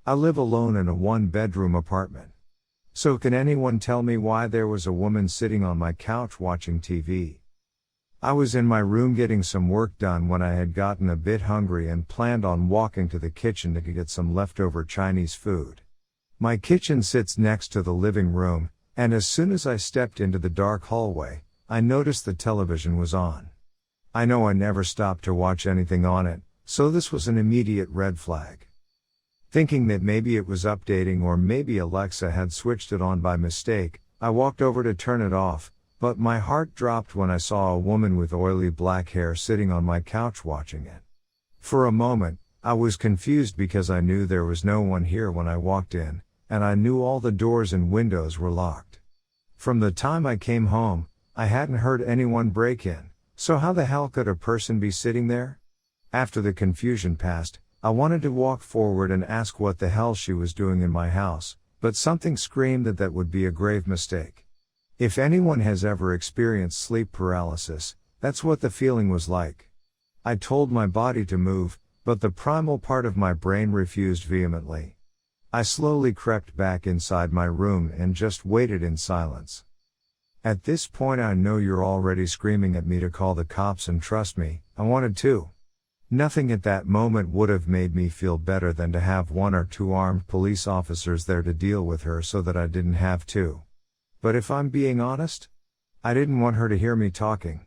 I live alone in a one-bedroom apartment. So can anyone tell me why there was a woman sitting on my couch watching TV? I was in my room getting some work done when I had gotten a bit hungry and planned on walking to the kitchen to get some leftover Chinese food. My kitchen sits next to the living room, and as soon as I stepped into the dark hallway, I noticed the television was on. I know I never stopped to watch anything on it, so this was an immediate red flag. Thinking that maybe it was updating or maybe Alexa had switched it on by mistake, I walked over to turn it off, but my heart dropped when I saw a woman with oily black hair sitting on my couch watching it. For a moment, I was confused because I knew there was no one here when I walked in, and I knew all the doors and windows were locked. From the time I came home, I hadn't heard anyone break in, so how the hell could a person be sitting there? After the confusion passed, I wanted to walk forward and ask what the hell she was doing in my house, but something screamed that would be a grave mistake. If anyone has ever experienced sleep paralysis, that's what the feeling was like. I told my body to move, but the primal part of my brain refused vehemently. I slowly crept back inside my room and just waited in silence. At this point I know you're already screaming at me to call the cops, and trust me, I wanted to. Nothing at that moment would have made me feel better than to have 1 or 2 armed police officers there to deal with her so that I didn't have to. But if I'm being honest, I didn't want her to hear me talking.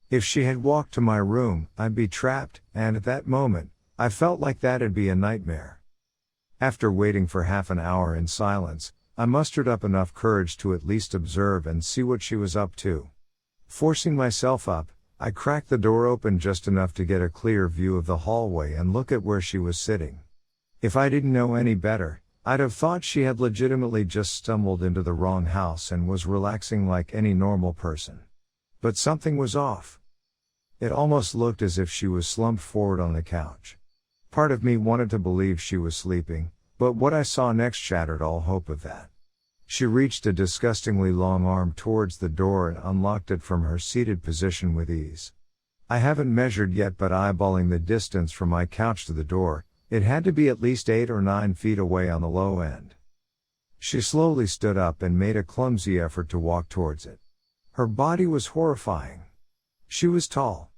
If she had walked to my room, I'd be trapped, and at that moment, I felt like that'd be a nightmare. After waiting for half an hour in silence, I mustered up enough courage to at least observe and see what she was up to. Forcing myself up, I cracked the door open just enough to get a clear view of the hallway and look at where she was sitting. If I didn't know any better, I'd have thought she had legitimately just stumbled into the wrong house and was relaxing like any normal person. But something was off. It almost looked as if she was slumped forward on the couch. Part of me wanted to believe she was sleeping, but what I saw next shattered all hope of that. She reached a disgustingly long arm towards the door and unlocked it from her seated position with ease. I haven't measured yet, but eyeballing the distance from my couch to the door, it had to be at least 8 or 9 feet away on the low end. She slowly stood up and made a clumsy effort to walk towards it. Her body was horrifying. She was tall.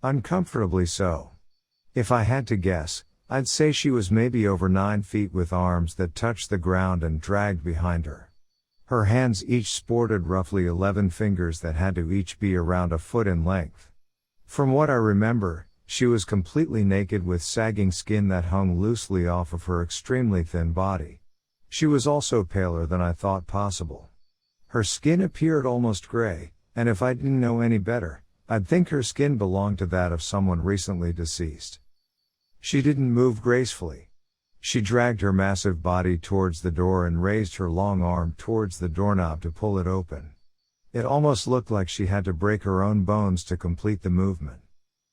Uncomfortably so. If I had to guess, I'd say she was maybe over 9 feet with arms that touched the ground and dragged behind her. Her hands each sported roughly 11 fingers that had to each be around a foot in length. From what I remember, she was completely naked with sagging skin that hung loosely off of her extremely thin body. She was also paler than I thought possible. Her skin appeared almost gray, and if I didn't know any better, I'd think her skin belonged to that of someone recently deceased. She didn't move gracefully. She dragged her massive body towards the door and raised her long arm towards the doorknob to pull it open. It almost looked like she had to break her own bones to complete the movement.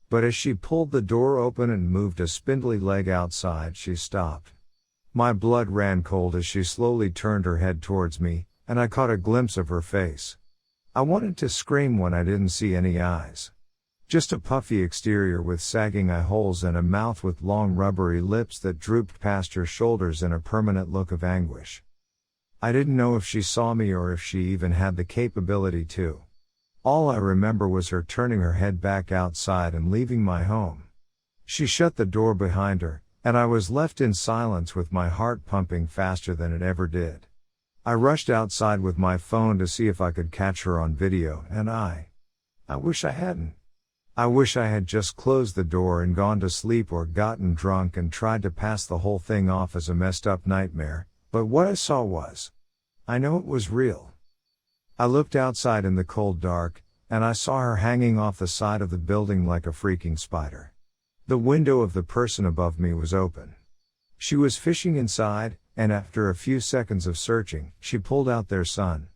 But as she pulled the door open and moved a spindly leg outside, she stopped. My blood ran cold as she slowly turned her head towards me, and I caught a glimpse of her face. I wanted to scream when I didn't see any eyes. Just a puffy exterior with sagging eye holes and a mouth with long rubbery lips that drooped past her shoulders in a permanent look of anguish. I didn't know if she saw me or if she even had the capability to. All I remember was her turning her head back outside and leaving my home. She shut the door behind her, and I was left in silence with my heart pumping faster than it ever did. I rushed outside with my phone to see if I could catch her on video, and I wish I hadn't. I wish I had just closed the door and gone to sleep or gotten drunk and tried to pass the whole thing off as a messed up nightmare, but what I saw was. I know it was real. I looked outside in the cold dark, and I saw her hanging off the side of the building like a freaking spider. The window of the person above me was open. She was fishing inside, and after a few seconds of searching, she pulled out their son.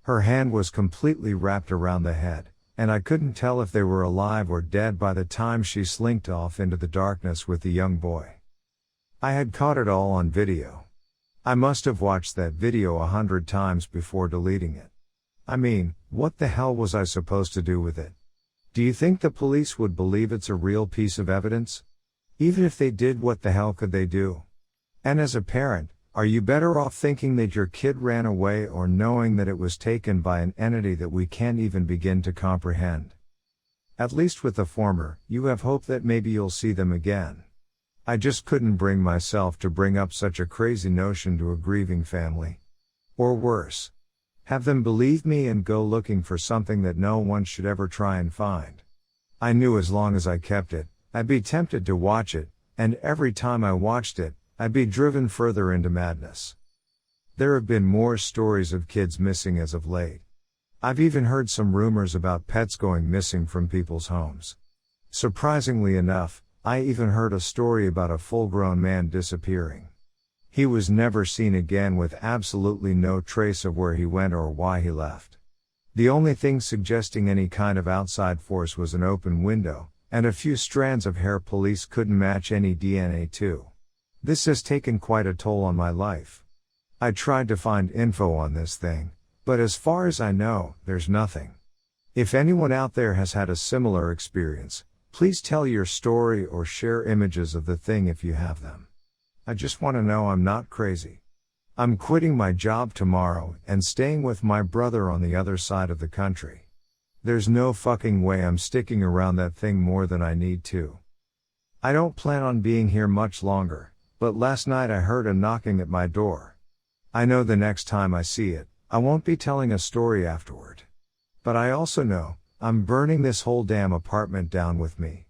Her hand was completely wrapped around the head, and I couldn't tell if they were alive or dead by the time she slinked off into the darkness with the young boy. I had caught it all on video. I must have watched that video 100 times before deleting it. I mean, what the hell was I supposed to do with it? Do you think the police would believe it's a real piece of evidence? Even if they did, what the hell could they do? And as a parent, are you better off thinking that your kid ran away or knowing that it was taken by an entity that we can't even begin to comprehend? At least with the former, you have hope that maybe you'll see them again. I just couldn't bring myself to bring up such a crazy notion to a grieving family. Or worse, have them believe me and go looking for something that no one should ever try and find. I knew as long as I kept it, I'd be tempted to watch it, and every time I watched it, I'd be driven further into madness. There have been more stories of kids missing as of late. I've even heard some rumors about pets going missing from people's homes. Surprisingly enough, I even heard a story about a full-grown man disappearing. He was never seen again with absolutely no trace of where he went or why he left. The only thing suggesting any kind of outside force was an open window, and a few strands of hair police couldn't match any DNA to. This has taken quite a toll on my life. I tried to find info on this thing, but as far as I know, there's nothing. If anyone out there has had a similar experience, please tell your story or share images of the thing if you have them. I just want to know I'm not crazy. I'm quitting my job tomorrow and staying with my brother on the other side of the country. There's no fucking way I'm sticking around that thing more than I need to. I don't plan on being here much longer, but last night I heard a knocking at my door. I know the next time I see it, I won't be telling a story afterward. But I also know, I'm burning this whole damn apartment down with me.